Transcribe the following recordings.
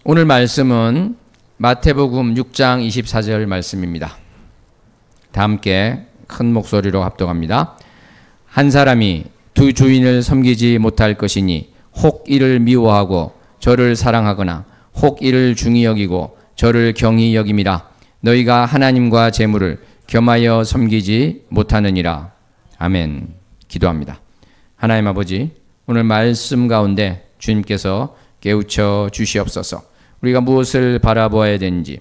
오늘 말씀은 마태복음 6장 24절 말씀입니다. 다 함께 큰 목소리로 합독합니다. 한 사람이 두 주인을 섬기지 못할 것이니 혹 이를 미워하고 저를 사랑하거나 혹 이를 중히 여기고 저를 경히 여김이라. 너희가 하나님과 재물을 겸하여 섬기지 못하느니라. 아멘. 기도합니다. 하나님 아버지, 오늘 말씀 가운데 주님께서 깨우쳐 주시옵소서. 우리가 무엇을 바라보아야 되는지,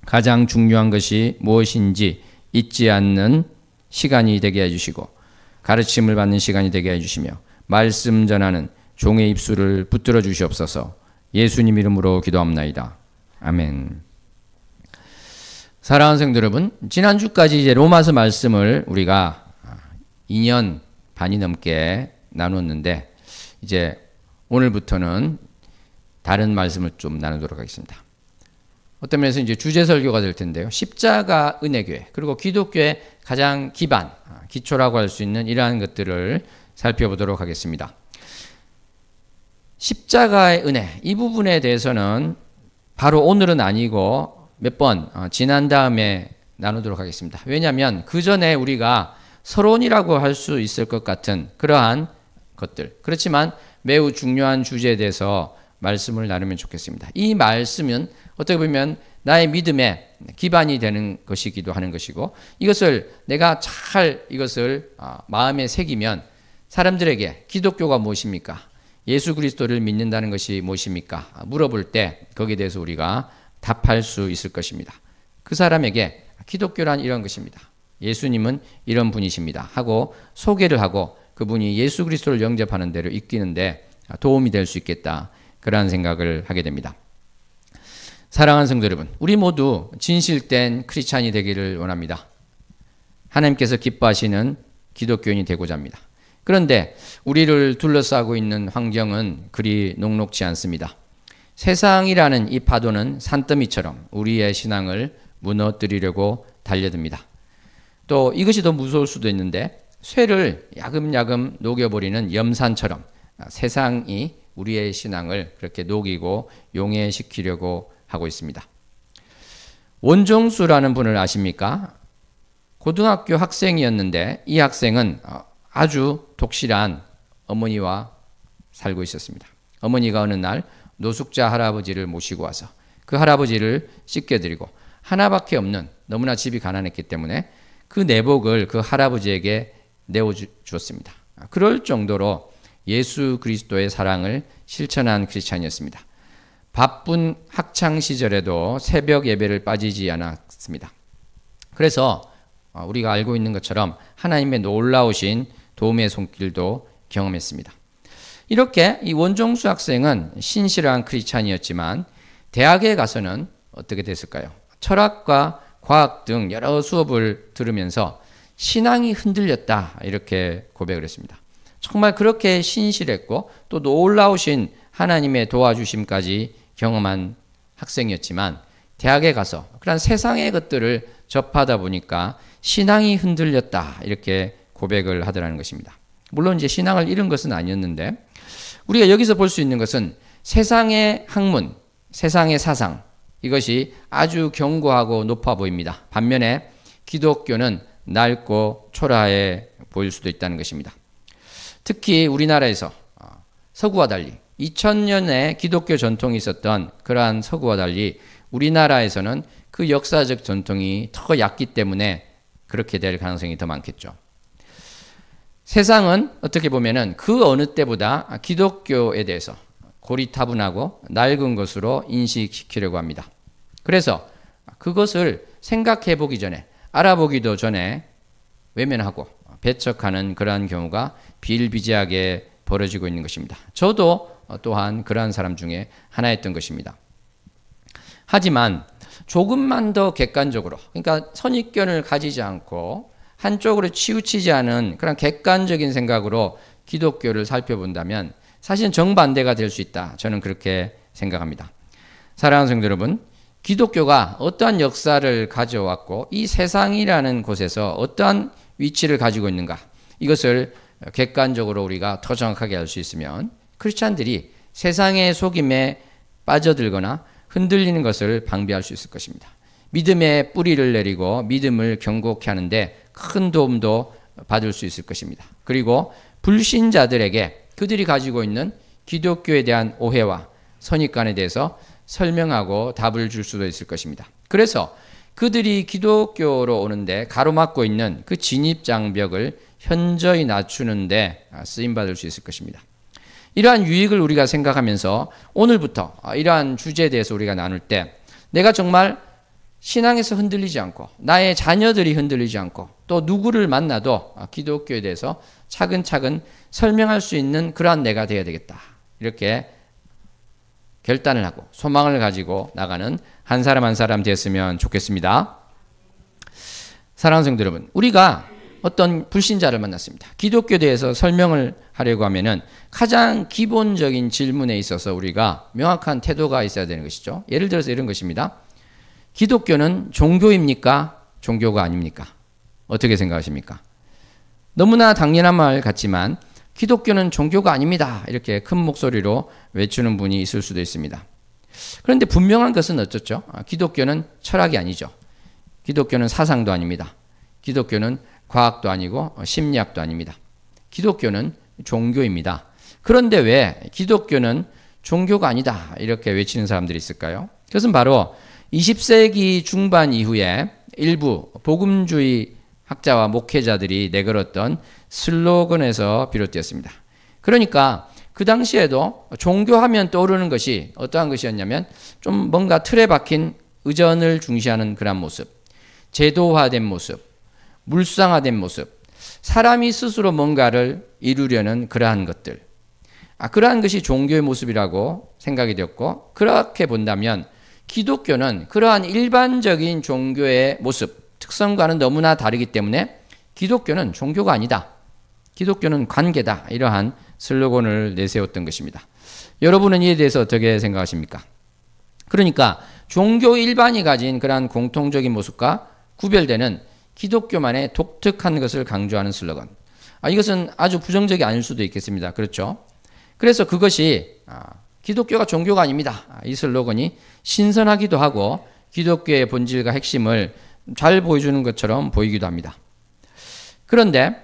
가장 중요한 것이 무엇인지 잊지 않는 시간이 되게 해주시고 가르침을 받는 시간이 되게 해주시며 말씀 전하는 종의 입술을 붙들어 주시옵소서. 예수님 이름으로 기도합나이다. 아멘. 사랑하는 성도 여러분, 지난주까지 이제 로마서 말씀을 우리가 2년 반이 넘게 나눴는데 이제 오늘부터는 다른 말씀을 좀 나누도록 하겠습니다. 어떤 면에서 이제 주제 설교가 될 텐데요. 십자가 은혜교회, 그리고 기독교의 가장 기반, 기초라고 할 수 있는 이러한 것들을 살펴보도록 하겠습니다. 십자가의 은혜, 이 부분에 대해서는 바로 오늘은 아니고 몇 번 지난 다음에 나누도록 하겠습니다. 왜냐하면 그 전에 우리가 서론이라고 할 수 있을 것 같은 그러한 것들, 그렇지만 매우 중요한 주제에 대해서 말씀을 나누면 좋겠습니다. 이 말씀은 어떻게 보면 나의 믿음의 기반이 되는 것이기도 하는 것이고, 이것을 내가 잘 이것을 마음에 새기면 사람들에게 기독교가 무엇입니까? 예수 그리스도를 믿는다는 것이 무엇입니까? 물어볼 때 거기에 대해서 우리가 답할 수 있을 것입니다. 그 사람에게 기독교란 이런 것입니다. 예수님은 이런 분이십니다 하고 소개를 하고 그분이 예수 그리스도를 영접하는 대로 이끄는데 도움이 될 수 있겠다, 그러한 생각을 하게 됩니다. 사랑하는 성도 여러분, 우리 모두 진실된 크리스찬이 되기를 원합니다. 하나님께서 기뻐하시는 기독교인이 되고자 합니다. 그런데 우리를 둘러싸고 있는 환경은 그리 녹록지 않습니다. 세상이라는 이 파도는 산더미처럼 우리의 신앙을 무너뜨리려고 달려듭니다. 또 이것이 더 무서울 수도 있는데, 쇠를 야금야금 녹여버리는 염산처럼 세상이 우리의 신앙을 그렇게 녹이고 용해시키려고 하고 있습니다. 원종수라는 분을 아십니까? 고등학교 학생이었는데 이 학생은 아주 독실한 어머니와 살고 있었습니다. 어머니가 어느 날 노숙자 할아버지를 모시고 와서 그 할아버지를 씻겨드리고 하나밖에 없는, 너무나 집이 가난했기 때문에 그 내복을 그 할아버지에게 내어주었습니다. 그럴 정도로 예수 그리스도의 사랑을 실천한 크리스찬이었습니다. 바쁜 학창 시절에도 새벽 예배를 빠지지 않았습니다. 그래서 우리가 알고 있는 것처럼 하나님의 놀라우신 도움의 손길도 경험했습니다. 이렇게 이 원종수 학생은 신실한 크리스찬이었지만 대학에 가서는 어떻게 됐을까요? 철학과 과학 등 여러 수업을 들으면서 신앙이 흔들렸다, 이렇게 고백을 했습니다. 정말 그렇게 신실했고 또 놀라우신 하나님의 도와주심까지 경험한 학생이었지만 대학에 가서 그런 세상의 것들을 접하다 보니까 신앙이 흔들렸다, 이렇게 고백을 하더라는 것입니다. 물론 이제 신앙을 잃은 것은 아니었는데, 우리가 여기서 볼 수 있는 것은 세상의 학문, 세상의 사상, 이것이 아주 견고하고 높아 보입니다. 반면에 기독교는 낡고 초라해 보일 수도 있다는 것입니다. 특히 우리나라에서 서구와 달리 2000년의 기독교 전통이 있었던 그러한 서구와 달리 우리나라에서는 그 역사적 전통이 더 얕기 때문에 그렇게 될 가능성이 더 많겠죠. 세상은 어떻게 보면은 그 어느 때보다 기독교에 대해서 고리타분하고 낡은 것으로 인식시키려고 합니다. 그래서 그것을 생각해 보기 전에, 알아보기도 전에 외면하고 배척하는 그러한 경우가 비일비재하게 벌어지고 있는 것입니다. 저도 또한 그러한 사람 중에 하나였던 것입니다. 하지만 조금만 더 객관적으로, 그러니까 선입견을 가지지 않고 한쪽으로 치우치지 않은 그런 객관적인 생각으로 기독교를 살펴본다면 사실은 정반대가 될 수 있다, 저는 그렇게 생각합니다. 사랑하는 성도 여러분, 기독교가 어떠한 역사를 가져왔고 이 세상이라는 곳에서 어떠한 위치를 가지고 있는가, 이것을 객관적으로 우리가 더 정확하게 알 수 있으면 크리스찬들이 세상의 속임에 빠져들거나 흔들리는 것을 방비할 수 있을 것입니다. 믿음의 뿌리를 내리고 믿음을 견고케 하는데 큰 도움도 받을 수 있을 것입니다. 그리고 불신자들에게 그들이 가지고 있는 기독교에 대한 오해와 선입관에 대해서 설명하고 답을 줄 수도 있을 것입니다. 그래서 그들이 기독교로 오는데 가로막고 있는 그 진입장벽을 현저히 낮추는데 쓰임받을 수 있을 것입니다. 이러한 유익을 우리가 생각하면서 오늘부터 이러한 주제에 대해서 우리가 나눌 때 내가 정말 신앙에서 흔들리지 않고 나의 자녀들이 흔들리지 않고 또 누구를 만나도 기독교에 대해서 차근차근 설명할 수 있는 그러한 내가 되어야 되겠다. 이렇게 결단을 하고 소망을 가지고 나가는 한 사람 한 사람 됐으면 좋겠습니다. 사랑하는 성도 여러분, 우리가 어떤 불신자를 만났습니다. 기독교에 대해서 설명을 하려고 하면은 가장 기본적인 질문에 있어서 우리가 명확한 태도가 있어야 되는 것이죠. 예를 들어서 이런 것입니다. 기독교는 종교입니까? 종교가 아닙니까? 어떻게 생각하십니까? 너무나 당연한 말 같지만 기독교는 종교가 아닙니다. 이렇게 큰 목소리로 외치는 분이 있을 수도 있습니다. 그런데 분명한 것은 어쩌죠? 기독교는 철학이 아니죠. 기독교는 사상도 아닙니다. 기독교는 과학도 아니고 심리학도 아닙니다. 기독교는 종교입니다. 그런데 왜 기독교는 종교가 아니다 이렇게 외치는 사람들이 있을까요? 그것은 바로 20세기 중반 이후에 일부 복음주의 학자와 목회자들이 내걸었던 슬로건에서 비롯되었습니다. 그러니까 그 당시에도 종교하면 떠오르는 것이 어떠한 것이었냐면 좀 뭔가 틀에 박힌 의전을 중시하는 그런 모습, 제도화된 모습, 물상화된 모습, 사람이 스스로 뭔가를 이루려는 그러한 것들, 그러한 것이 종교의 모습이라고 생각이 되었고, 그렇게 본다면 기독교는 그러한 일반적인 종교의 모습, 특성과는 너무나 다르기 때문에 기독교는 종교가 아니다. 기독교는 관계다. 이러한 슬로건을 내세웠던 것입니다. 여러분은 이에 대해서 어떻게 생각하십니까? 그러니까 종교 일반이 가진 그러한 공통적인 모습과 구별되는 기독교만의 독특한 것을 강조하는 슬로건. 이것은 아주 부정적이 아닐 수도 있겠습니다. 그렇죠? 그래서 그것이 기독교가 종교가 아닙니다. 이 슬로건이 신선하기도 하고 기독교의 본질과 핵심을 잘 보여주는 것처럼 보이기도 합니다. 그런데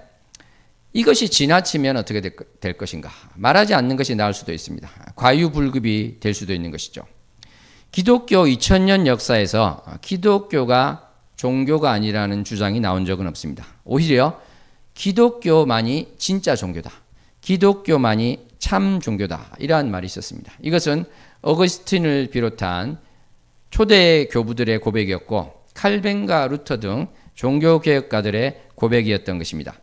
이것이 지나치면 어떻게 될 것인가? 말하지 않는 것이 나을 수도 있습니다. 과유불급이 될 수도 있는 것이죠. 기독교 2000년 역사에서 기독교가 종교가 아니라는 주장이 나온 적은 없습니다. 오히려 기독교만이 진짜 종교다. 기독교만이 참 종교다. 이러한 말이 있었습니다. 이것은 어거스틴을 비롯한 초대 교부들의 고백이었고 칼벤과 루터 등 종교개혁가들의 고백이었던 것입니다.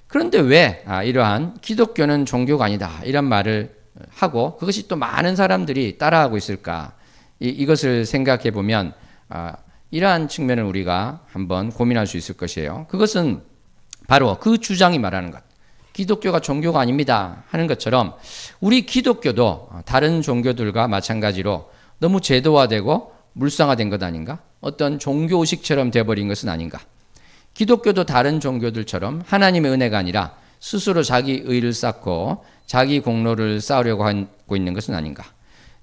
그런데 왜 이러한 기독교는 종교가 아니다 이런 말을 하고 그것이 또 많은 사람들이 따라하고 있을까? 이것을 생각해 보면 이러한 측면을 우리가 한번 고민할 수 있을 것이에요. 그것은 바로 그 주장이 말하는 것. 기독교가 종교가 아닙니다 하는 것처럼 우리 기독교도 다른 종교들과 마찬가지로 너무 제도화되고 물상화된 것 아닌가? 어떤 종교의식처럼 되어버린 것은 아닌가? 기독교도 다른 종교들처럼 하나님의 은혜가 아니라 스스로 자기 의를 쌓고 자기 공로를 쌓으려고 하고 있는 것은 아닌가?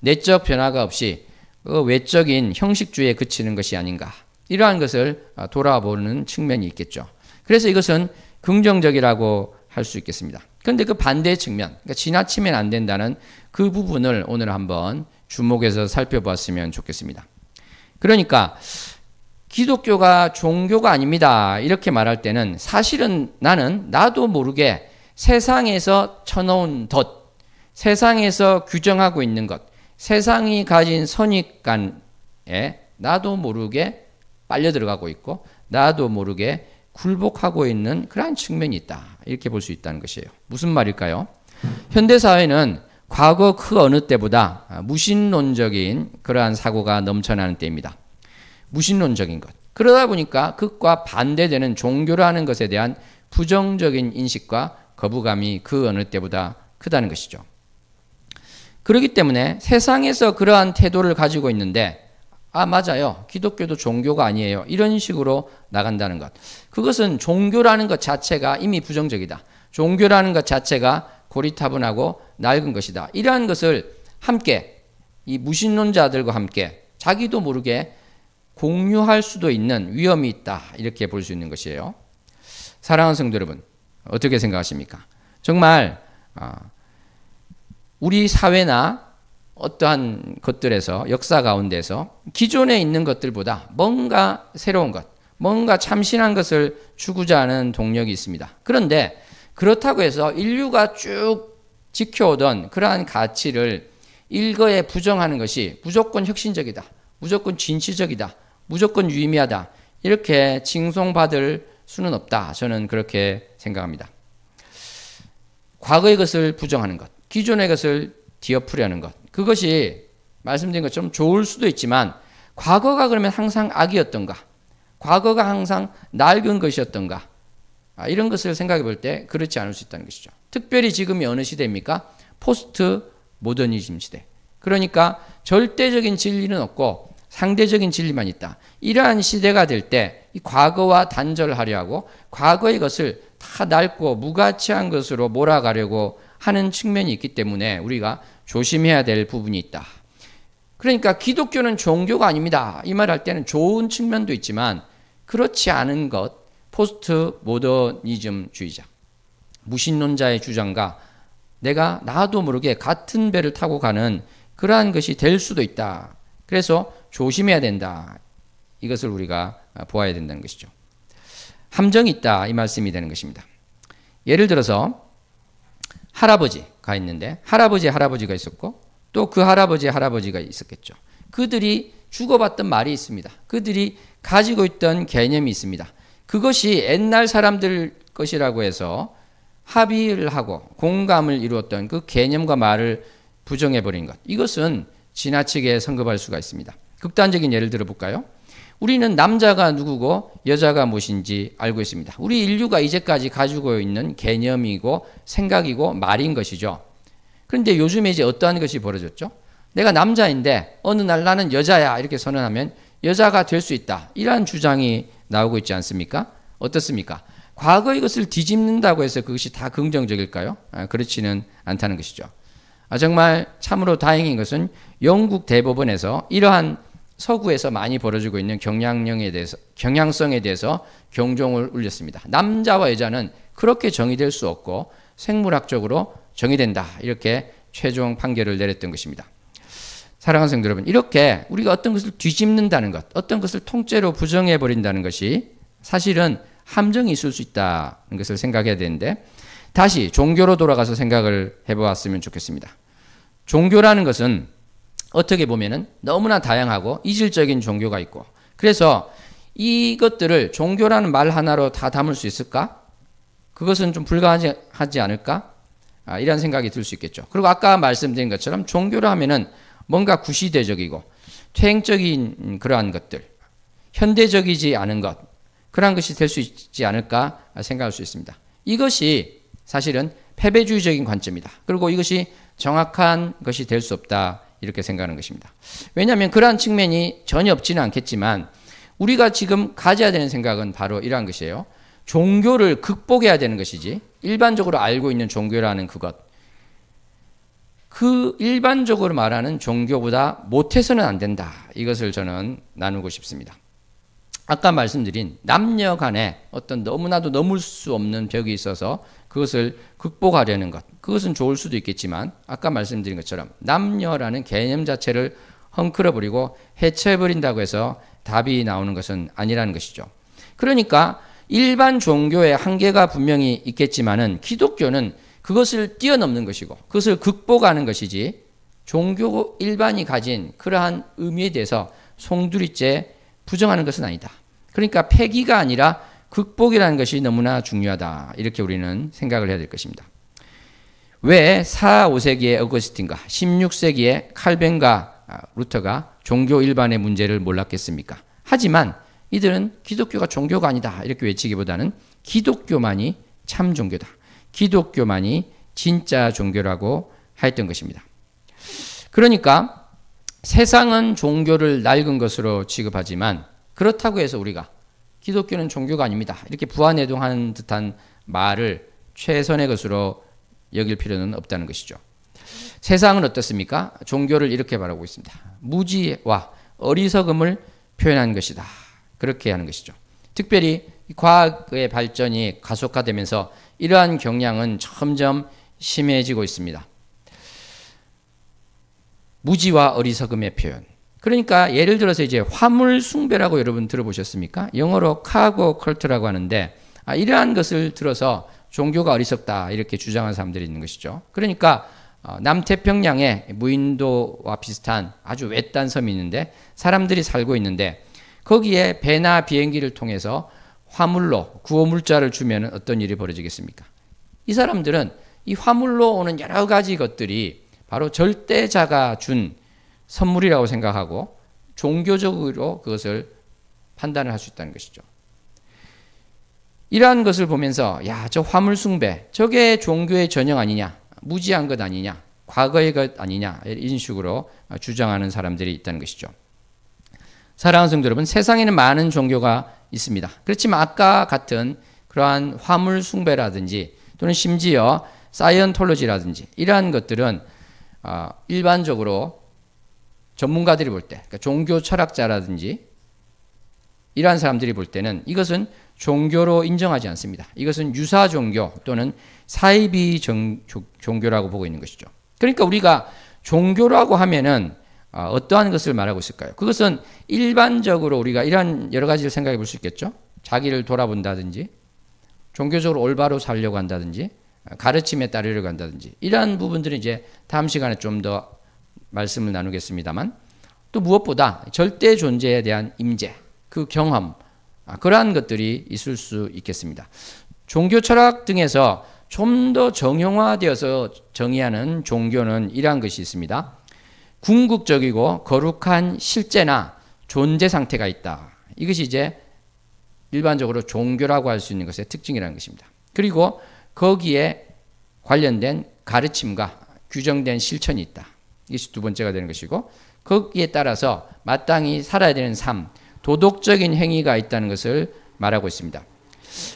내적 변화가 없이 외적인 형식주의에 그치는 것이 아닌가? 이러한 것을 돌아보는 측면이 있겠죠. 그래서 이것은 긍정적이라고 할 수 있겠습니다. 그런데 그 반대의 측면, 그러니까 지나치면 안 된다는 그 부분을 오늘 한번 주목해서 살펴봤으면 좋겠습니다. 그러니까 기독교가 종교가 아닙니다 이렇게 말할 때는 사실은 나도 모르게 세상에서 쳐놓은 덫, 세상에서 규정하고 있는 것, 세상이 가진 선입관에 나도 모르게 빨려 들어가고 있고 나도 모르게 굴복하고 있는 그러한 측면이 있다 이렇게 볼 수 있다는 것이에요. 무슨 말일까요? 현대사회는 과거 그 어느 때보다 무신론적인 그러한 사고가 넘쳐나는 때입니다. 무신론적인 것. 그러다 보니까 그것과 반대되는 종교라는 것에 대한 부정적인 인식과 거부감이 그 어느 때보다 크다는 것이죠. 그렇기 때문에 세상에서 그러한 태도를 가지고 있는데 맞아요. 기독교도 종교가 아니에요. 이런 식으로 나간다는 것. 그것은 종교라는 것 자체가 이미 부정적이다. 종교라는 것 자체가 고리타분하고 낡은 것이다. 이러한 것을 함께 이 무신론자들과 함께 자기도 모르게 공유할 수도 있는 위험이 있다. 이렇게 볼 수 있는 것이에요. 사랑하는 성도 여러분, 어떻게 생각하십니까? 정말 우리 사회나 어떠한 것들에서 역사 가운데서 기존에 있는 것들보다 뭔가 새로운 것, 뭔가 참신한 것을 추구자 하는 동력이 있습니다. 그런데 그렇다고 해서 인류가 쭉 지켜오던 그러한 가치를 일거에 부정하는 것이 무조건 혁신적이다, 무조건 진취적이다, 무조건 유의미하다, 이렇게 칭송받을 수는 없다. 저는 그렇게 생각합니다. 과거의 것을 부정하는 것, 기존의 것을 뒤엎으려는 것, 그것이 말씀드린 것처럼 좋을 수도 있지만 과거가 그러면 항상 악이었던가, 과거가 항상 낡은 것이었던가, 이런 것을 생각해 볼 때 그렇지 않을 수 있다는 것이죠. 특별히 지금이 어느 시대입니까? 포스트 모더니즘 시대. 그러니까 절대적인 진리는 없고 상대적인 진리만 있다. 이러한 시대가 될 때 이 과거와 단절하려 하고 과거의 것을 다 낡고 무가치한 것으로 몰아가려고 하는 측면이 있기 때문에 우리가 조심해야 될 부분이 있다. 그러니까 기독교는 종교가 아닙니다. 이 말 할 때는 좋은 측면도 있지만 그렇지 않은 것, 포스트 모더니즘주의자, 무신론자의 주장과 내가 나도 모르게 같은 배를 타고 가는 그러한 것이 될 수도 있다. 그래서 조심해야 된다. 이것을 우리가 보아야 된다는 것이죠. 함정이 있다. 이 말씀이 되는 것입니다. 예를 들어서 할아버지가 있는데 할아버지가 있었고 또 그 할아버지가 있었겠죠. 그들이 주고받던 말이 있습니다. 그들이 가지고 있던 개념이 있습니다. 그것이 옛날 사람들 것이라고 해서 합의를 하고 공감을 이루었던 그 개념과 말을 부정해버린 것. 이것은 지나치게 성급할 수가 있습니다. 극단적인 예를 들어볼까요? 우리는 남자가 누구고 여자가 무엇인지 알고 있습니다. 우리 인류가 이제까지 가지고 있는 개념이고 생각이고 말인 것이죠. 그런데 요즘에 이제 어떠한 것이 벌어졌죠? 내가 남자인데 어느 날 나는 여자야 이렇게 선언하면 여자가 될 수 있다. 이러한 주장이 나오고 있지 않습니까? 어떻습니까? 과거 이것을 뒤집는다고 해서 그것이 다 긍정적일까요? 그렇지는 않다는 것이죠. 정말 참으로 다행인 것은 영국 대법원에서 이러한 서구에서 많이 벌어지고 있는 경향성에 대해서 경종을 울렸습니다. 남자와 여자는 그렇게 정의될 수 없고 생물학적으로 정의된다. 이렇게 최종 판결을 내렸던 것입니다. 사랑하는 성도 여러분, 이렇게 우리가 어떤 것을 뒤집는다는 것, 어떤 것을 통째로 부정해버린다는 것이 사실은 함정이 있을 수 있다는 것을 생각해야 되는데 다시 종교로 돌아가서 생각을 해보았으면 좋겠습니다. 종교라는 것은 어떻게 보면은 너무나 다양하고 이질적인 종교가 있고 그래서 이것들을 종교라는 말 하나로 다 담을 수 있을까? 그것은 좀 불가하지 않을까? 이런 생각이 들 수 있겠죠. 그리고 아까 말씀드린 것처럼 종교라 하면은 뭔가 구시대적이고 퇴행적인 그러한 것들, 현대적이지 않은 것, 그러한 것이 될 수 있지 않을까 생각할 수 있습니다. 이것이 사실은 패배주의적인 관점이다. 그리고 이것이 정확한 것이 될 수 없다. 이렇게 생각하는 것입니다. 왜냐하면 그러한 측면이 전혀 없지는 않겠지만 우리가 지금 가져야 되는 생각은 바로 이러한 것이에요. 종교를 극복해야 되는 것이지 일반적으로 알고 있는 종교라는 그것, 그 일반적으로 말하는 종교보다 못해서는 안 된다. 이것을 저는 나누고 싶습니다. 아까 말씀드린 남녀 간에 어떤 너무나도 넘을 수 없는 벽이 있어서 그것을 극복하려는 것, 그것은 좋을 수도 있겠지만 아까 말씀드린 것처럼 남녀라는 개념 자체를 헝클어버리고 해체해버린다고 해서 답이 나오는 것은 아니라는 것이죠. 그러니까 일반 종교의 한계가 분명히 있겠지만은 기독교는 그것을 뛰어넘는 것이고 그것을 극복하는 것이지 종교 일반이 가진 그러한 의미에 대해서 송두리째 부정하는 것은 아니다. 그러니까 폐기가 아니라 극복이라는 것이 너무나 중요하다. 이렇게 우리는 생각을 해야 될 것입니다. 왜 4, 5세기의 어거스틴과 16세기의 칼뱅과 루터가 종교 일반의 문제를 몰랐겠습니까? 하지만 이들은 기독교가 종교가 아니다. 이렇게 외치기보다는 기독교만이 참 종교다. 기독교만이 진짜 종교라고 하였던 것입니다. 그러니까 세상은 종교를 낡은 것으로 취급하지만 그렇다고 해서 우리가 기독교는 종교가 아닙니다. 이렇게 부안해동하는 듯한 말을 최선의 것으로 여길 필요는 없다는 것이죠. 세상은 어떻습니까? 종교를 이렇게 말하고 있습니다. 무지와 어리석음을 표현한 것이다. 그렇게 하는 것이죠. 특별히 과학의 발전이 가속화되면서 이러한 경향은 점점 심해지고 있습니다. 무지와 어리석음의 표현. 그러니까 예를 들어서 이제 화물 숭배라고 여러분 들어보셨습니까? 영어로 카고 컬트라고 하는데 이러한 것을 들어서 종교가 어리석다 이렇게 주장하는 사람들이 있는 것이죠. 그러니까 남태평양에 무인도와 비슷한 아주 외딴 섬이 있는데 사람들이 살고 있는데 거기에 배나 비행기를 통해서 화물로 구호물자를 주면 어떤 일이 벌어지겠습니까? 이 사람들은 이 화물로 오는 여러 가지 것들이 바로 절대자가 준 선물이라고 생각하고 종교적으로 그것을 판단을 할 수 있다는 것이죠. 이러한 것을 보면서 야, 저 화물 숭배, 저게 종교의 전형 아니냐, 무지한 것 아니냐, 과거의 것 아니냐 이런 식으로 주장하는 사람들이 있다는 것이죠. 사랑하는 성도 여러분, 세상에는 많은 종교가 있습니다. 그렇지만 아까 같은 그러한 화물 숭배라든지 또는 심지어 사이언톨로지라든지 이러한 것들은 일반적으로 전문가들이 볼 때, 그러니까 종교 철학자라든지 이러한 사람들이 볼 때는 이것은 종교로 인정하지 않습니다. 이것은 유사 종교 또는 사이비 종교라고 보고 있는 것이죠. 그러니까 우리가 종교라고 하면은 어떠한 것을 말하고 있을까요? 그것은 일반적으로 우리가 이러한 여러 가지를 생각해 볼 수 있겠죠. 자기를 돌아본다든지 종교적으로 올바로 살려고 한다든지 가르침에 따르려고 한다든지 이러한 부분들은 이제 다음 시간에 좀 더 말씀을 나누겠습니다만 또 무엇보다 절대 존재에 대한 임재, 그 경험 그러한 것들이 있을 수 있겠습니다. 종교 철학 등에서 좀 더 정형화되어서 정의하는 종교는 이러한 것이 있습니다. 궁극적이고 거룩한 실제나 존재 상태가 있다. 이것이 이제 일반적으로 종교라고 할 수 있는 것의 특징이라는 것입니다. 그리고 거기에 관련된 가르침과 규정된 실천이 있다. 이것이 두 번째가 되는 것이고 거기에 따라서 마땅히 살아야 되는 삶, 도덕적인 행위가 있다는 것을 말하고 있습니다.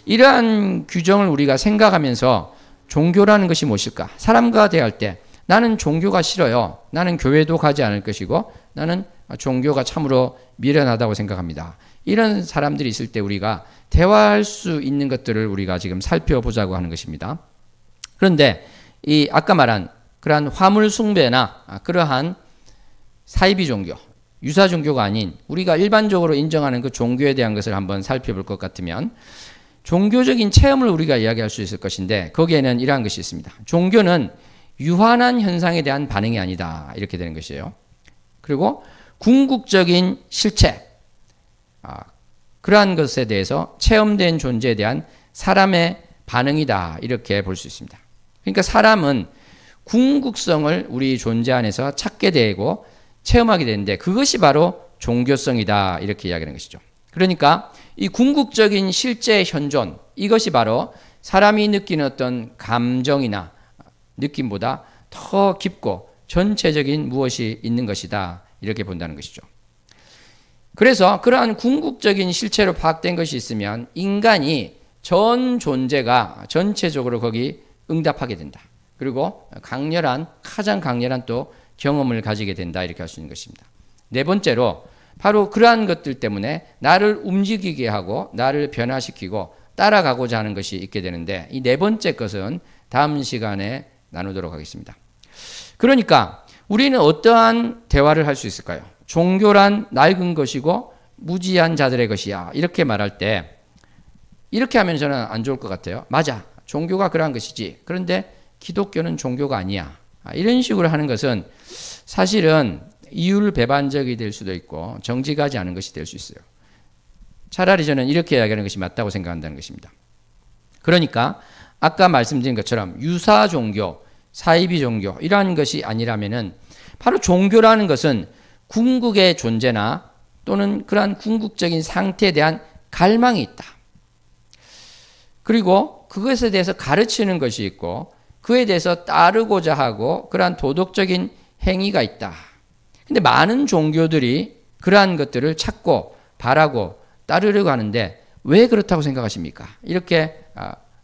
이러한 규정을 우리가 생각하면서 종교라는 것이 무엇일까? 사람과 대할 때 나는 종교가 싫어요. 나는 교회도 가지 않을 것이고 나는 종교가 참으로 미련하다고 생각합니다. 이런 사람들이 있을 때 우리가 대화할 수 있는 것들을 우리가 지금 살펴보자고 하는 것입니다. 그런데 이 아까 말한 그러한 화물 숭배나 그러한 사이비 종교, 유사 종교가 아닌 우리가 일반적으로 인정하는 그 종교에 대한 것을 한번 살펴볼 것 같으면 종교적인 체험을 우리가 이야기할 수 있을 것인데 거기에는 이러한 것이 있습니다. 종교는 유한한 현상에 대한 반응이 아니다. 이렇게 되는 것이에요. 그리고 궁극적인 실체, 그러한 것에 대해서 체험된 존재에 대한 사람의 반응이다. 이렇게 볼 수 있습니다. 그러니까 사람은 궁극성을 우리 존재 안에서 찾게 되고 체험하게 되는데 그것이 바로 종교성이다. 이렇게 이야기하는 것이죠. 그러니까 이 궁극적인 실제 현존, 이것이 바로 사람이 느끼는 어떤 감정이나 느낌보다 더 깊고 전체적인 무엇이 있는 것이다. 이렇게 본다는 것이죠. 그래서 그러한 궁극적인 실체로 파악된 것이 있으면 인간이 전 존재가 전체적으로 거기 응답하게 된다. 그리고 가장 강렬한 또 경험을 가지게 된다. 이렇게 할 수 있는 것입니다. 네 번째로 바로 그러한 것들 때문에 나를 움직이게 하고 나를 변화시키고 따라가고자 하는 것이 있게 되는데 이 네 번째 것은 다음 시간에 나누도록 하겠습니다. 그러니까 우리는 어떠한 대화를 할 수 있을까요? 종교란 낡은 것이고 무지한 자들의 것이야. 이렇게 말할 때 이렇게 하면 저는 안 좋을 것 같아요. 맞아. 종교가 그러한 것이지. 그런데 기독교는 종교가 아니야. 이런 식으로 하는 것은 사실은 이율배반적이 될 수도 있고 정직하지 않은 것이 될 수 있어요. 차라리 저는 이렇게 이야기하는 것이 맞다고 생각한다는 것입니다. 그러니까 아까 말씀드린 것처럼 유사 종교, 사이비 종교 이러한 것이 아니라면은 바로 종교라는 것은 궁극의 존재나 또는 그러한 궁극적인 상태에 대한 갈망이 있다. 그리고 그것에 대해서 가르치는 것이 있고 그에 대해서 따르고자 하고 그러한 도덕적인 행위가 있다. 근데 많은 종교들이 그러한 것들을 찾고 바라고 따르려고 하는데 왜 그렇다고 생각하십니까? 이렇게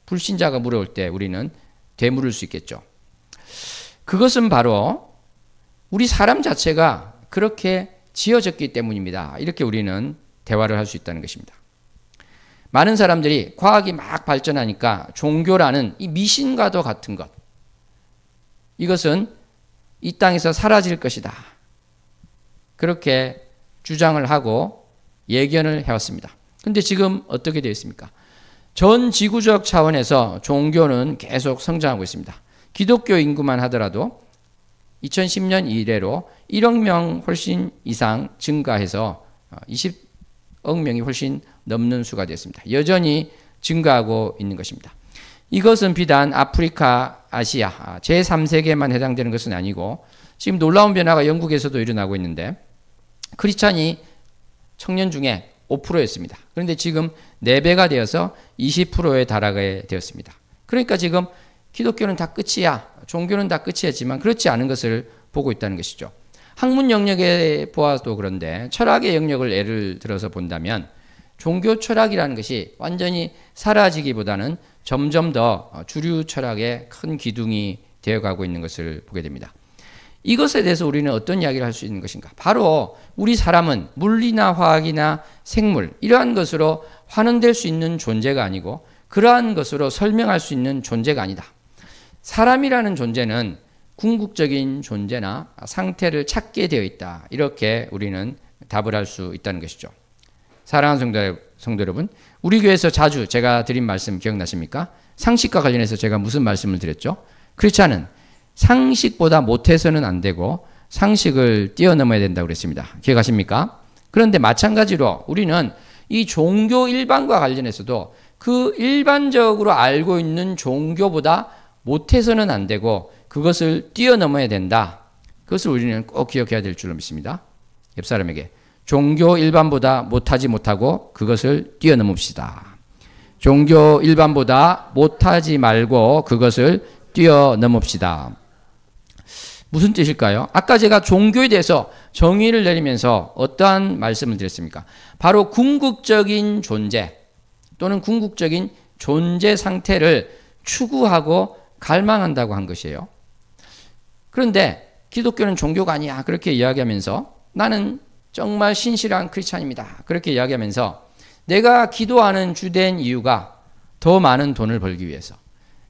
불신자가 물어올 때 우리는 되물을 수 있겠죠. 그것은 바로 우리 사람 자체가 그렇게 지어졌기 때문입니다. 이렇게 우리는 대화를 할 수 있다는 것입니다. 많은 사람들이 과학이 막 발전하니까 종교라는 이 미신과도 같은 것, 이것은 이 땅에서 사라질 것이다, 그렇게 주장을 하고 예견을 해왔습니다. 근데 지금 어떻게 되어 있습니까? 전 지구적 차원에서 종교는 계속 성장하고 있습니다. 기독교 인구만 하더라도 2010년 이래로 1억 명 훨씬 이상 증가해서 20억 명이 훨씬 넘는 수가 됐습니다. 여전히 증가하고 있는 것입니다. 이것은 비단 아프리카, 아시아, 제3세계만 해당되는 것은 아니고 지금 놀라운 변화가 영국에서도 일어나고 있는데 크리스찬이 청년 중에 5%였습니다. 그런데 지금 4배가 되어서 20%에 달하게 되었습니다. 그러니까 지금 기독교는 다 끝이야, 종교는 다 끝이었지만 그렇지 않은 것을 보고 있다는 것이죠. 학문 영역에 보아도 그런데 철학의 영역을 예를 들어서 본다면 종교 철학이라는 것이 완전히 사라지기보다는 점점 더 주류 철학의 큰 기둥이 되어가고 있는 것을 보게 됩니다. 이것에 대해서 우리는 어떤 이야기를 할 수 있는 것인가? 바로 우리 사람은 물리나 화학이나 생물 이러한 것으로 환원될 수 있는 존재가 아니고 그러한 것으로 설명할 수 있는 존재가 아니다. 사람이라는 존재는 궁극적인 존재나 상태를 찾게 되어 있다. 이렇게 우리는 답을 할 수 있다는 것이죠. 사랑하는 성도 여러분, 우리 교회에서 자주 제가 드린 말씀 기억나십니까? 상식과 관련해서 제가 무슨 말씀을 드렸죠? 크리스찬은 상식보다 못해서는 안 되고 상식을 뛰어넘어야 된다고 그랬습니다. 기억하십니까? 그런데 마찬가지로 우리는 이 종교 일반과 관련해서도 그 일반적으로 알고 있는 종교보다 못해서는 안 되고 그것을 뛰어넘어야 된다. 그것을 우리는 꼭 기억해야 될 줄로 믿습니다. 옆 사람에게 종교 일반보다 못하지 못하고 그것을 뛰어넘읍시다. 종교 일반보다 못하지 말고 그것을 뛰어넘읍시다. 무슨 뜻일까요? 아까 제가 종교에 대해서 정의를 내리면서 어떠한 말씀을 드렸습니까? 바로 궁극적인 존재 또는 궁극적인 존재 상태를 추구하고 갈망한다고 한 것이에요. 그런데 기독교는 종교가 아니야, 그렇게 이야기하면서 나는 정말 신실한 크리스찬입니다, 그렇게 이야기하면서 내가 기도하는 주된 이유가 더 많은 돈을 벌기 위해서,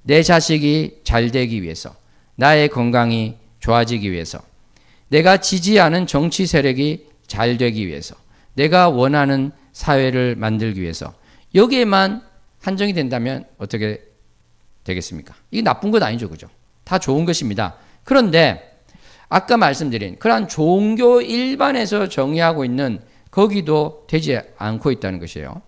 내 자식이 잘 되기 위해서, 나의 건강이 좋아지기 위해서, 내가 지지하는 정치 세력이 잘 되기 위해서, 내가 원하는 사회를 만들기 위해서, 여기에만 한정이 된다면 어떻게 되겠습니까? 이게 나쁜 것 아니죠, 그죠? 다 좋은 것입니다. 그런데 아까 말씀드린 그러한 종교 일반에서 정의하고 있는 거기도 되지 않고 있다는 것이에요.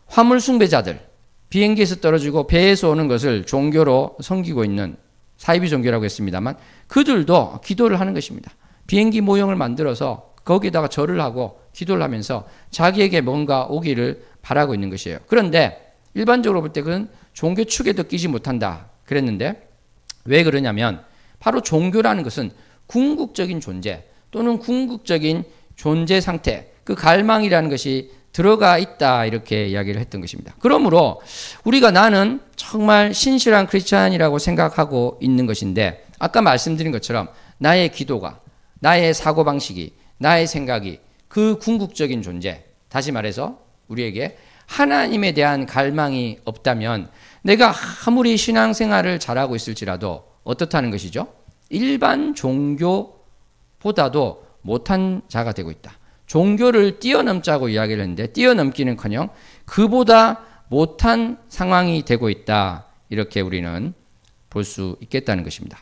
화물 숭배자들, 비행기에서 떨어지고 배에서 오는 것을 종교로 섬기고 있는 사이비 종교라고 했습니다만 그들도 기도를 하는 것입니다. 비행기 모형을 만들어서 거기다가 절을 하고 기도를 하면서 자기에게 뭔가 오기를 바라고 있는 것이에요. 그런데 일반적으로 볼 때 그건 종교 축에도 끼지 못한다 그랬는데 왜 그러냐면 바로 종교라는 것은 궁극적인 존재 또는 궁극적인 존재 상태, 그 갈망이라는 것이 들어가 있다 이렇게 이야기를 했던 것입니다. 그러므로 우리가 나는 정말 신실한 크리스찬이라고 생각하고 있는 것인데 아까 말씀드린 것처럼 나의 기도가, 나의 사고방식이, 나의 생각이 그 궁극적인 존재, 다시 말해서 우리에게 하나님에 대한 갈망이 없다면 내가 아무리 신앙생활을 잘하고 있을지라도 어떻다는 것이죠? 일반 종교보다도 못한 자가 되고 있다. 종교를 뛰어넘자고 이야기를 했는데 뛰어넘기는커녕 그보다 못한 상황이 되고 있다. 이렇게 우리는 볼 수 있겠다는 것입니다.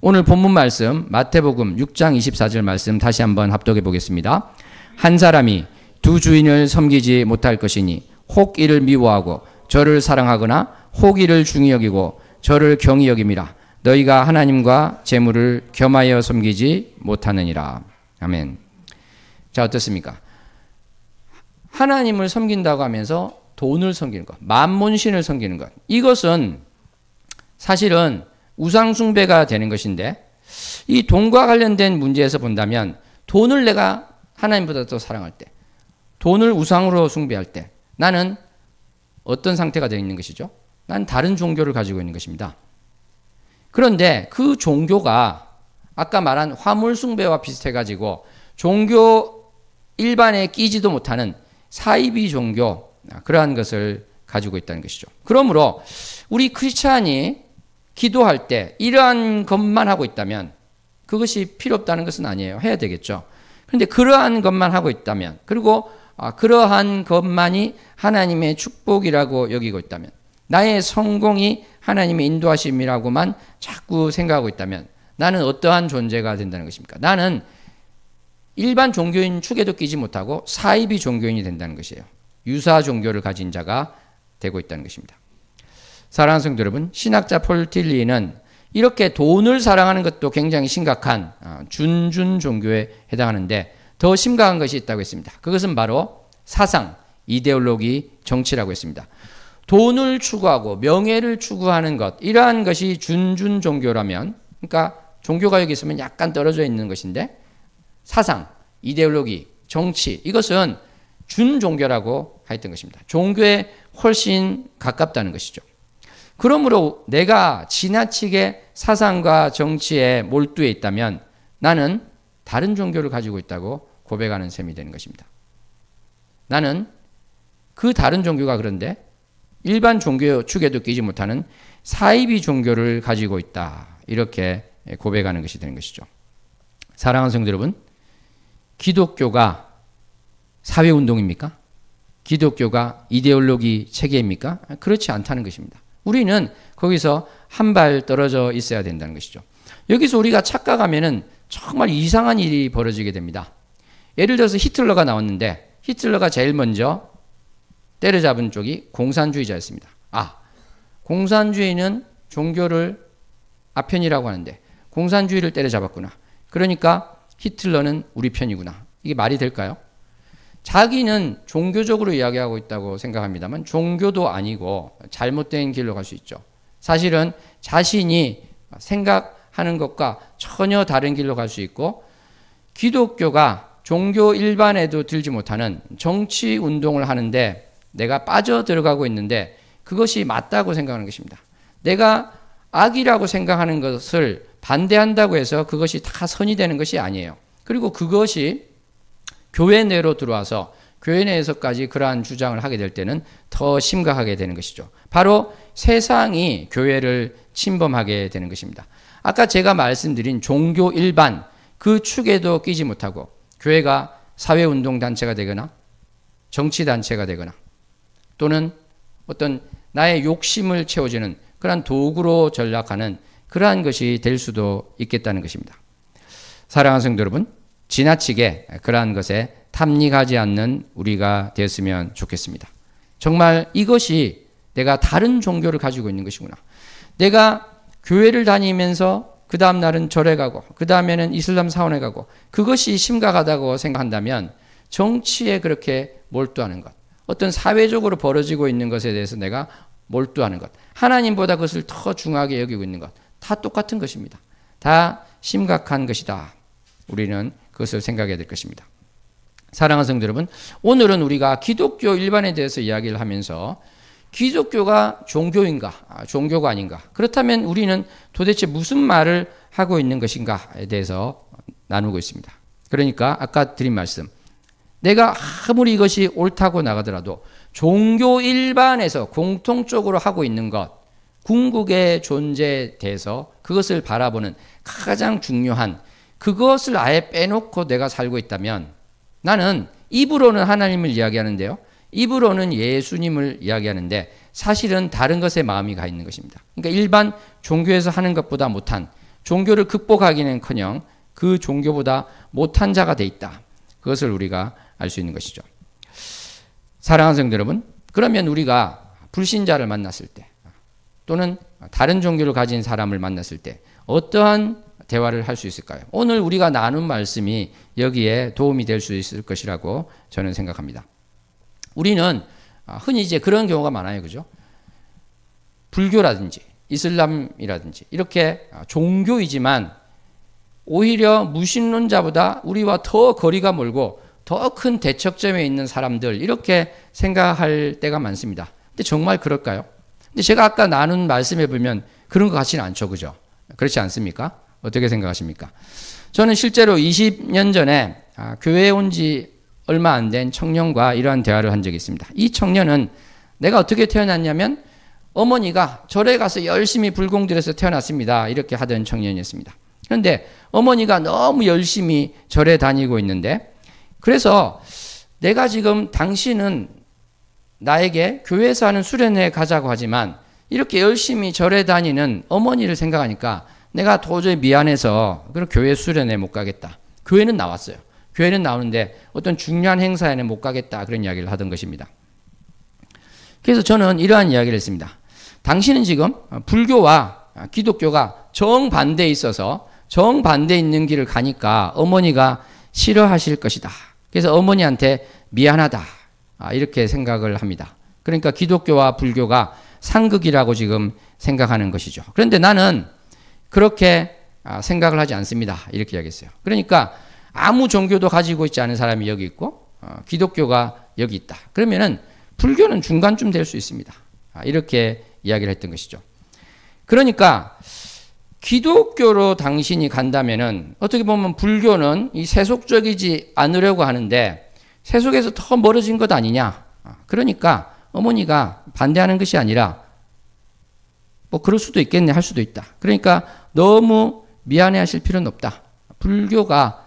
오늘 본문 말씀 마태복음 6장 24절 말씀 다시 한번 합독해 보겠습니다. 한 사람이 두 주인을 섬기지 못할 것이니 혹 이를 미워하고 저를 사랑하거나 혹 이를 중히 여기고 저를 경히 여김이라. 너희가 하나님과 재물을 겸하여 섬기지 못하느니라. 아멘. 자, 어떻습니까? 하나님을 섬긴다고 하면서 돈을 섬기는 것, 만몬신을 섬기는 것, 이것은 사실은 우상숭배가 되는 것인데 이 돈과 관련된 문제에서 본다면 돈을 내가 하나님보다 더 사랑할 때, 돈을 우상으로 숭배할 때 나는 어떤 상태가 되어 있는 것이죠? 난 다른 종교를 가지고 있는 것입니다. 그런데 그 종교가 아까 말한 화물 숭배와 비슷해가지고 종교 일반에 끼지도 못하는 사이비 종교, 그러한 것을 가지고 있다는 것이죠. 그러므로 우리 크리스찬이 기도할 때 이러한 것만 하고 있다면 그것이 필요 없다는 것은 아니에요. 해야 되겠죠. 그런데 그러한 것만 하고 있다면, 그리고 그러한 것만이 하나님의 축복이라고 여기고 있다면, 나의 성공이 하나님의 인도하심이라고만 자꾸 생각하고 있다면 나는 어떠한 존재가 된다는 것입니까? 나는 일반 종교인 축에도 끼지 못하고 사이비 종교인이 된다는 것이에요. 유사 종교를 가진 자가 되고 있다는 것입니다. 사랑하는 성도 여러분, 신학자 폴 틸리는 이렇게 돈을 사랑하는 것도 굉장히 심각한 준준 종교에 해당하는데 더 심각한 것이 있다고 했습니다. 그것은 바로 사상, 이데올로기, 정치라고 했습니다. 돈을 추구하고 명예를 추구하는 것, 이러한 것이 준준 종교라면, 그러니까 종교가 여기 있으면 약간 떨어져 있는 것인데, 사상, 이데올로기, 정치, 이것은 준 종교라고 했던 것입니다. 종교에 훨씬 가깝다는 것이죠. 그러므로 내가 지나치게 사상과 정치에 몰두해 있다면 나는 다른 종교를 가지고 있다고 고백하는 셈이 되는 것입니다. 나는 그 다른 종교가 그런데 일반 종교 축에도 끼지 못하는 사이비 종교를 가지고 있다. 이렇게 고백하는 것이 되는 것이죠. 사랑하는 성도 여러분, 기독교가 사회운동입니까? 기독교가 이데올로기 체계입니까? 그렇지 않다는 것입니다. 우리는 거기서 한 발 떨어져 있어야 된다는 것이죠. 여기서 우리가 착각하면은 정말 이상한 일이 벌어지게 됩니다. 예를 들어서 히틀러가 나왔는데 히틀러가 제일 먼저 때려잡은 쪽이 공산주의자였습니다. 공산주의는 종교를 아편이라고 하는데 공산주의를 때려잡았구나. 그러니까 히틀러는 우리 편이구나. 이게 말이 될까요? 자기는 종교적으로 이야기하고 있다고 생각합니다만 종교도 아니고 잘못된 길로 갈 수 있죠. 사실은 자신이 생각하는 것과 전혀 다른 길로 갈 수 있고, 기독교가 종교 일반에도 들지 못하는 정치 운동을 하는데 내가 빠져 들어가고 있는데 그것이 맞다고 생각하는 것입니다. 내가 악이라고 생각하는 것을 반대한다고 해서 그것이 다 선이 되는 것이 아니에요. 그리고 그것이 교회 내로 들어와서 교회 내에서까지 그러한 주장을 하게 될 때는 더 심각하게 되는 것이죠. 바로 세상이 교회를 침범하게 되는 것입니다. 아까 제가 말씀드린 종교 일반 그 축에도 끼지 못하고 교회가 사회운동단체가 되거나 정치단체가 되거나 또는 어떤 나의 욕심을 채워주는 그러한 도구로 전락하는 그러한 것이 될 수도 있겠다는 것입니다. 사랑하는 성도 여러분, 지나치게 그러한 것에 탐닉하지 않는 우리가 되었으면 좋겠습니다. 정말 이것이 내가 다른 종교를 가지고 있는 것이구나. 내가 교회를 다니면서 그 다음 날은 절에 가고 그 다음에는 이슬람 사원에 가고 그것이 심각하다고 생각한다면 정치에 그렇게 몰두하는 것, 어떤 사회적으로 벌어지고 있는 것에 대해서 내가 몰두하는 것, 하나님보다 그것을 더 중하게 여기고 있는 것, 다 똑같은 것입니다. 다 심각한 것이다. 우리는 그것을 생각해야 될 것입니다. 사랑하는 성도 여러분, 오늘은 우리가 기독교 일반에 대해서 이야기를 하면서 기독교가 종교인가, 종교가 아닌가, 그렇다면 우리는 도대체 무슨 말을 하고 있는 것인가에 대해서 나누고 있습니다. 그러니까 아까 드린 말씀, 내가 아무리 이것이 옳다고 나가더라도 종교 일반에서 공통적으로 하고 있는 것, 궁극의 존재에 대해서 그것을 바라보는 가장 중요한 그것을 아예 빼놓고 내가 살고 있다면 나는 입으로는 하나님을 이야기하는데요, 입으로는 예수님을 이야기하는데 사실은 다른 것에 마음이 가 있는 것입니다. 그러니까 일반 종교에서 하는 것보다 못한, 종교를 극복하기는커녕 그 종교보다 못한 자가 돼 있다. 그것을 우리가 알 수 있는 것이죠. 사랑하는 성도 여러분, 그러면 우리가 불신자를 만났을 때 또는 다른 종교를 가진 사람을 만났을 때 어떠한 대화를 할 수 있을까요? 오늘 우리가 나눈 말씀이 여기에 도움이 될 수 있을 것이라고 저는 생각합니다. 우리는 흔히 이제 그런 경우가 많아요. 그죠? 불교라든지 이슬람이라든지 이렇게 종교이지만 오히려 무신론자보다 우리와 더 거리가 멀고 더 큰 대척점에 있는 사람들, 이렇게 생각할 때가 많습니다. 근데 정말 그럴까요? 근데 제가 아까 나눈 말씀에 보면 그런 것 같지는 않죠. 그죠? 그렇지 않습니까? 어떻게 생각하십니까? 저는 실제로 20년 전에 교회에 온 지 얼마 안 된 청년과 이러한 대화를 한 적이 있습니다. 이 청년은 내가 어떻게 태어났냐면 어머니가 절에 가서 열심히 불공들여서 태어났습니다. 이렇게 하던 청년이었습니다. 그런데 어머니가 너무 열심히 절에 다니고 있는데 그래서 내가 지금 당신은 나에게 교회에서 하는 수련회에 가자고 하지만 이렇게 열심히 절에 다니는 어머니를 생각하니까 내가 도저히 미안해서 그런 교회 수련회에 못 가겠다. 교회는 나왔어요. 교회는 나오는데 어떤 중요한 행사에는 못 가겠다. 그런 이야기를 하던 것입니다. 그래서 저는 이러한 이야기를 했습니다. 당신은 지금 불교와 기독교가 정반대에 있어서 정반대에 있는 길을 가니까 어머니가 싫어하실 것이다. 그래서 어머니한테 미안하다. 이렇게 생각을 합니다. 그러니까 기독교와 불교가 상극이라고 지금 생각하는 것이죠. 그런데 나는 그렇게 생각을 하지 않습니다. 이렇게 이야기했어요. 그러니까 아무 종교도 가지고 있지 않은 사람이 여기 있고 기독교가 여기 있다. 그러면은 불교는 중간쯤 될 수 있습니다. 이렇게 이야기를 했던 것이죠. 그러니까 기독교로 당신이 간다면은 어떻게 보면 불교는 이 세속적이지 않으려고 하는데 세속에서 더 멀어진 것 아니냐. 그러니까 어머니가 반대하는 것이 아니라 뭐 그럴 수도 있겠네 할 수도 있다. 그러니까 너무 미안해 하실 필요는 없다. 불교가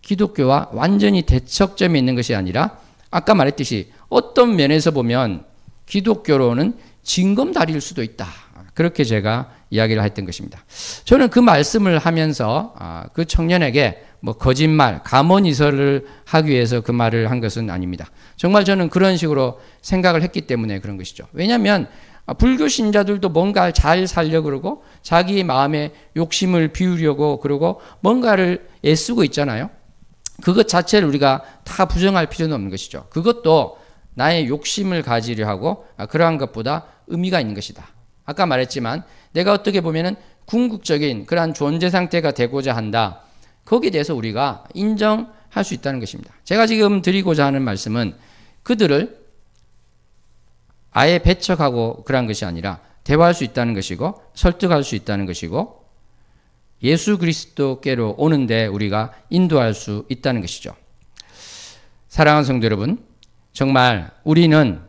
기독교와 완전히 대척점에 있는 것이 아니라 아까 말했듯이 어떤 면에서 보면 기독교로는 징검다리일 수도 있다. 그렇게 제가 이야기를 했던 것입니다. 저는 그 말씀을 하면서 그 청년에게 뭐 거짓말, 감언이설을 하기 위해서 그 말을 한 것은 아닙니다. 정말 저는 그런 식으로 생각을 했기 때문에 그런 것이죠. 왜냐하면 불교 신자들도 뭔가 잘 살려고 그러고 자기 마음에 욕심을 비우려고 그러고 뭔가를 애쓰고 있잖아요. 그것 자체를 우리가 다 부정할 필요는 없는 것이죠. 그것도 나의 욕심을 가지려 하고 그러한 것보다 의미가 있는 것이다. 아까 말했지만 내가 어떻게 보면은 궁극적인 그러한 존재 상태가 되고자 한다. 거기에 대해서 우리가 인정할 수 있다는 것입니다. 제가 지금 드리고자 하는 말씀은 그들을 아예 배척하고 그러한 것이 아니라 대화할 수 있다는 것이고 설득할 수 있다는 것이고 예수 그리스도께로 오는데 우리가 인도할 수 있다는 것이죠. 사랑하는 성도 여러분, 정말 우리는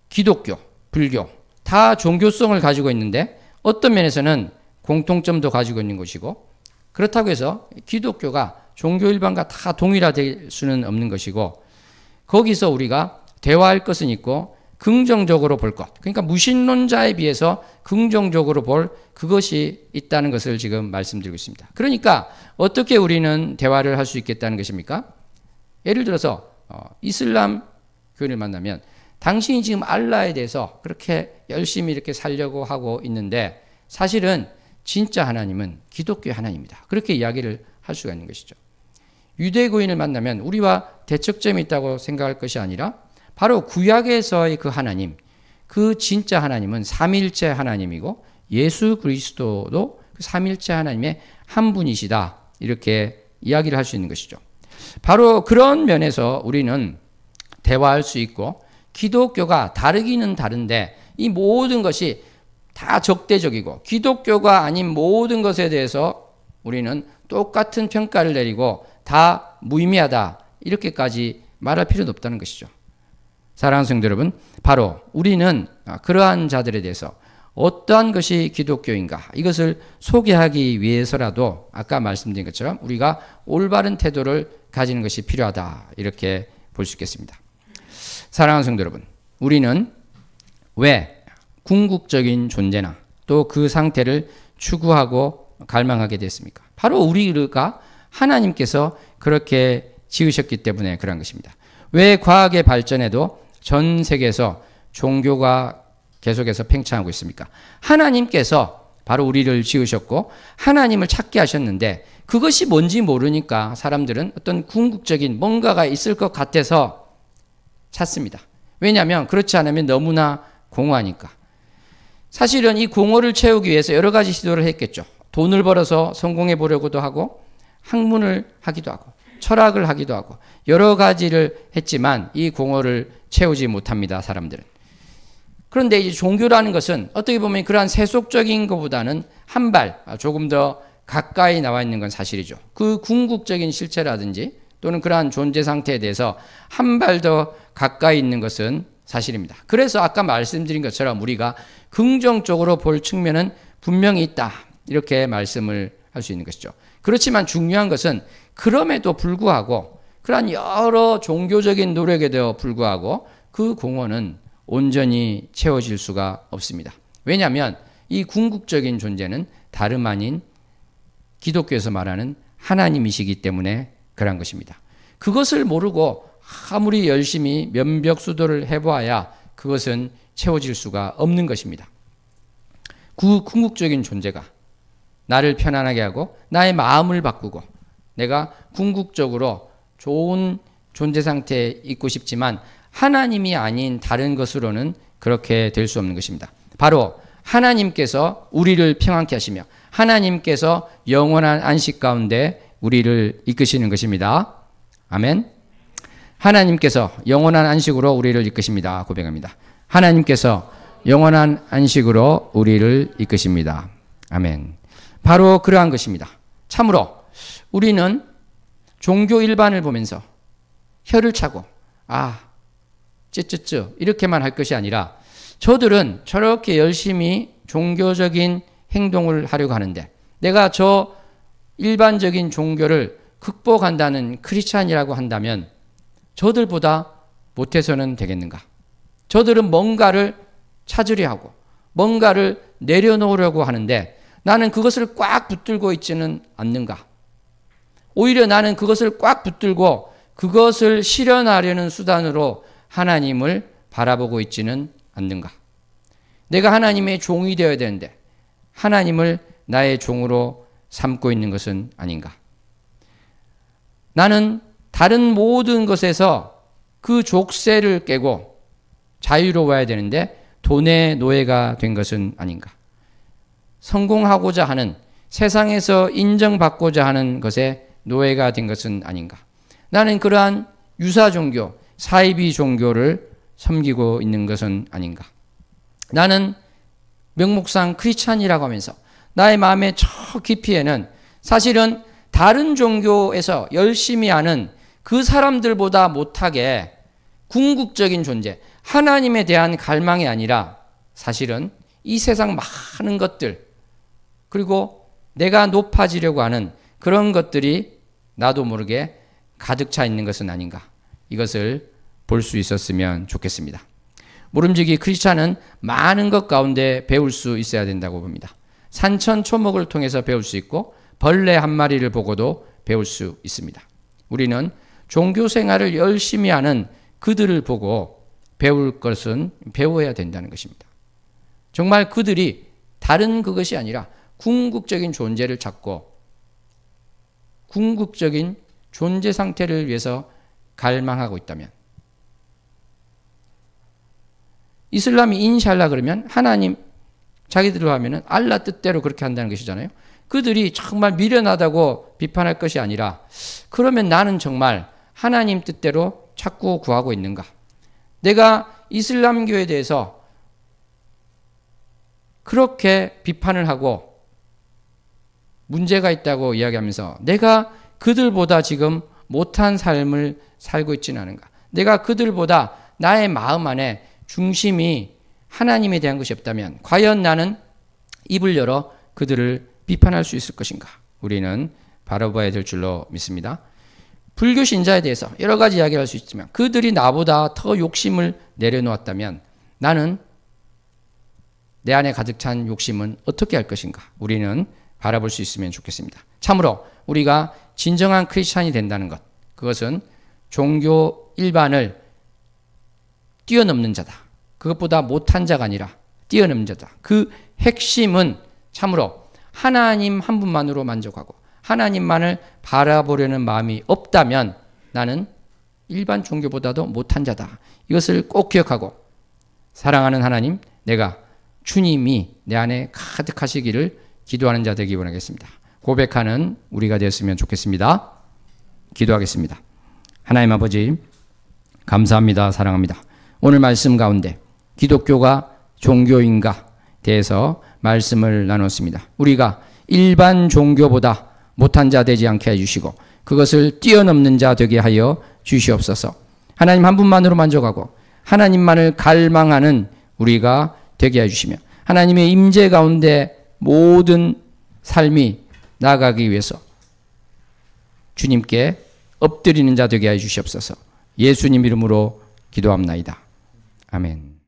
기독교, 불교 다 종교성을 가지고 있는데 어떤 면에서는 공통점도 가지고 있는 것이고 그렇다고 해서 기독교가 종교 일반과 다 동일화될 수는 없는 것이고 거기서 우리가 대화할 것은 있고 긍정적으로 볼 것. 그러니까 무신론자에 비해서 긍정적으로 볼 그것이 있다는 것을 지금 말씀드리고 있습니다. 그러니까 어떻게 우리는 대화를 할 수 있겠다는 것입니까? 예를 들어서 이슬람 교인을 만나면 당신이 지금 알라에 대해서 그렇게 열심히 이렇게 살려고 하고 있는데 사실은 진짜 하나님은 기독교의 하나님입니다. 그렇게 이야기를 할 수가 있는 것이죠. 유대교인을 만나면 우리와 대척점이 있다고 생각할 것이 아니라 바로 구약에서의 그 하나님, 그 진짜 하나님은 삼일체 하나님이고 예수 그리스도도 그 삼일체 하나님의 한 분이시다. 이렇게 이야기를 할 수 있는 것이죠. 바로 그런 면에서 우리는 대화할 수 있고 기독교가 다르기는 다른데 이 모든 것이 다 적대적이고 기독교가 아닌 모든 것에 대해서 우리는 똑같은 평가를 내리고 다 무의미하다. 이렇게까지 말할 필요는 없다는 것이죠. 사랑하는 성도 여러분, 바로 우리는 그러한 자들에 대해서 어떠한 것이 기독교인가 이것을 소개하기 위해서라도 아까 말씀드린 것처럼 우리가 올바른 태도를 가지는 것이 필요하다. 이렇게 볼 수 있겠습니다. 사랑하는 성도 여러분, 우리는 왜 궁극적인 존재나 또 그 상태를 추구하고 갈망하게 됐습니까? 바로 우리가 하나님께서 그렇게 지으셨기 때문에 그런 것입니다. 왜 과학의 발전에도 전 세계에서 종교가 계속해서 팽창하고 있습니까? 하나님께서 바로 우리를 지으셨고 하나님을 찾게 하셨는데 그것이 뭔지 모르니까 사람들은 어떤 궁극적인 뭔가가 있을 것 같아서 찾습니다. 왜냐하면 그렇지 않으면 너무나 공허하니까. 사실은 이 공허를 채우기 위해서 여러 가지 시도를 했겠죠. 돈을 벌어서 성공해 보려고도 하고 학문을 하기도 하고 철학을 하기도 하고 여러 가지를 했지만 이 공허를 채우지 못합니다. 사람들은. 그런데 이 종교라는 것은 어떻게 보면 그러한 세속적인 것보다는 한 발 조금 더 가까이 나와 있는 건 사실이죠. 그 궁극적인 실체라든지 또는 그러한 존재 상태에 대해서 한 발 더 가까이 있는 것은 사실입니다. 그래서 아까 말씀드린 것처럼 우리가 긍정적으로 볼 측면은 분명히 있다, 이렇게 말씀을 할 수 있는 것이죠. 그렇지만 중요한 것은 그럼에도 불구하고, 그러한 여러 종교적인 노력에도 불구하고 그 공허는 온전히 채워질 수가 없습니다. 왜냐하면 이 궁극적인 존재는 다름 아닌 기독교에서 말하는 하나님이시기 때문에 그런 것입니다. 그것을 모르고 아무리 열심히 면벽수도를 해보아야 그것은 채워질 수가 없는 것입니다. 그 궁극적인 존재가 나를 편안하게 하고 나의 마음을 바꾸고 내가 궁극적으로 좋은 존재 상태에 있고 싶지만 하나님이 아닌 다른 것으로는 그렇게 될 수 없는 것입니다. 바로 하나님께서 우리를 평안케 하시며 하나님께서 영원한 안식 가운데 우리를 이끄시는 것입니다. 아멘. 하나님께서 영원한 안식으로 우리를 이끄십니다. 고백합니다. 하나님께서 영원한 안식으로 우리를 이끄십니다. 아멘. 바로 그러한 것입니다. 참으로 우리는 종교 일반을 보면서 혀를 차고 쯔쯔쯔 이렇게만 할 것이 아니라 저들은 저렇게 열심히 종교적인 행동을 하려고 하는데 내가 저 일반적인 종교를 극복한다는 크리스찬이라고 한다면 저들보다 못해서는 되겠는가? 저들은 뭔가를 찾으려 하고 뭔가를 내려놓으려고 하는데 나는 그것을 꽉 붙들고 있지는 않는가? 오히려 나는 그것을 꽉 붙들고 그것을 실현하려는 수단으로 하나님을 바라보고 있지는 않는가? 내가 하나님의 종이 되어야 되는데 하나님을 나의 종으로 삼고 있는 것은 아닌가? 나는 다른 모든 것에서 그 족쇄를 깨고 자유로워야 되는데 돈의 노예가 된 것은 아닌가? 성공하고자 하는, 세상에서 인정받고자 하는 것에 노예가 된 것은 아닌가? 나는 그러한 유사 종교, 사이비 종교를 섬기고 있는 것은 아닌가? 나는 명목상 크리스찬이라고 하면서 나의 마음의 저 깊이에는 사실은 다른 종교에서 열심히 하는 그 사람들보다 못하게 궁극적인 존재, 하나님에 대한 갈망이 아니라 사실은 이 세상 많은 것들, 그리고 내가 높아지려고 하는 그런 것들이 나도 모르게 가득 차 있는 것은 아닌가? 이것을 볼 수 있었으면 좋겠습니다. 모름지기 크리스찬은 많은 것 가운데 배울 수 있어야 된다고 봅니다. 산천초목을 통해서 배울 수 있고 벌레 한 마리를 보고도 배울 수 있습니다. 우리는 종교 생활을 열심히 하는 그들을 보고 배울 것은 배워야 된다는 것입니다. 정말 그들이 다른 그것이 아니라 궁극적인 존재를 찾고 궁극적인 존재 상태를 위해서 갈망하고 있다면, 이슬람이 인샬라 그러면 하나님, 자기들로 하면은 알라 뜻대로 그렇게 한다는 것이잖아요. 그들이 정말 미련하다고 비판할 것이 아니라 그러면 나는 정말 하나님 뜻대로 찾고 구하고 있는가? 내가 이슬람교에 대해서 그렇게 비판을 하고 문제가 있다고 이야기하면서 내가 그들보다 지금 못한 삶을 살고 있지는 않은가? 내가 그들보다 나의 마음 안에 중심이 하나님에 대한 것이 없다면 과연 나는 입을 열어 그들을 비판할 수 있을 것인가? 우리는 바라봐야 될 줄로 믿습니다. 불교 신자에 대해서 여러 가지 이야기를 할 수 있지만 그들이 나보다 더 욕심을 내려놓았다면 나는 내 안에 가득 찬 욕심은 어떻게 할 것인가? 우리는 바라볼 수 있으면 좋겠습니다. 참으로 우리가 진정한 크리스찬이 된다는 것, 그것은 종교 일반을 뛰어넘는 자다. 그것보다 못한 자가 아니라 뛰어넘는 자다. 그 핵심은 참으로 하나님 한 분만으로 만족하고 하나님만을 바라보려는 마음이 없다면 나는 일반 종교보다도 못한 자다. 이것을 꼭 기억하고 사랑하는 하나님, 내가 주님이 내 안에 가득하시기를 기도하는 자 되기 원하겠습니다. 고백하는 우리가 되었으면 좋겠습니다. 기도하겠습니다. 하나님 아버지, 감사합니다. 사랑합니다. 오늘 말씀 가운데 기독교가 종교인가 대해서 말씀을 나눴습니다. 우리가 일반 종교보다 못한 자 되지 않게 해주시고 그것을 뛰어넘는 자 되게 하여 주시옵소서. 하나님 한 분만으로 만족하고 하나님만을 갈망하는 우리가 되게 해주시며 하나님의 임재 가운데 모든 삶이 나아가기 위해서 주님께 엎드리는 자 되게 해 주시옵소서. 예수님 이름으로 기도합나이다. 아멘.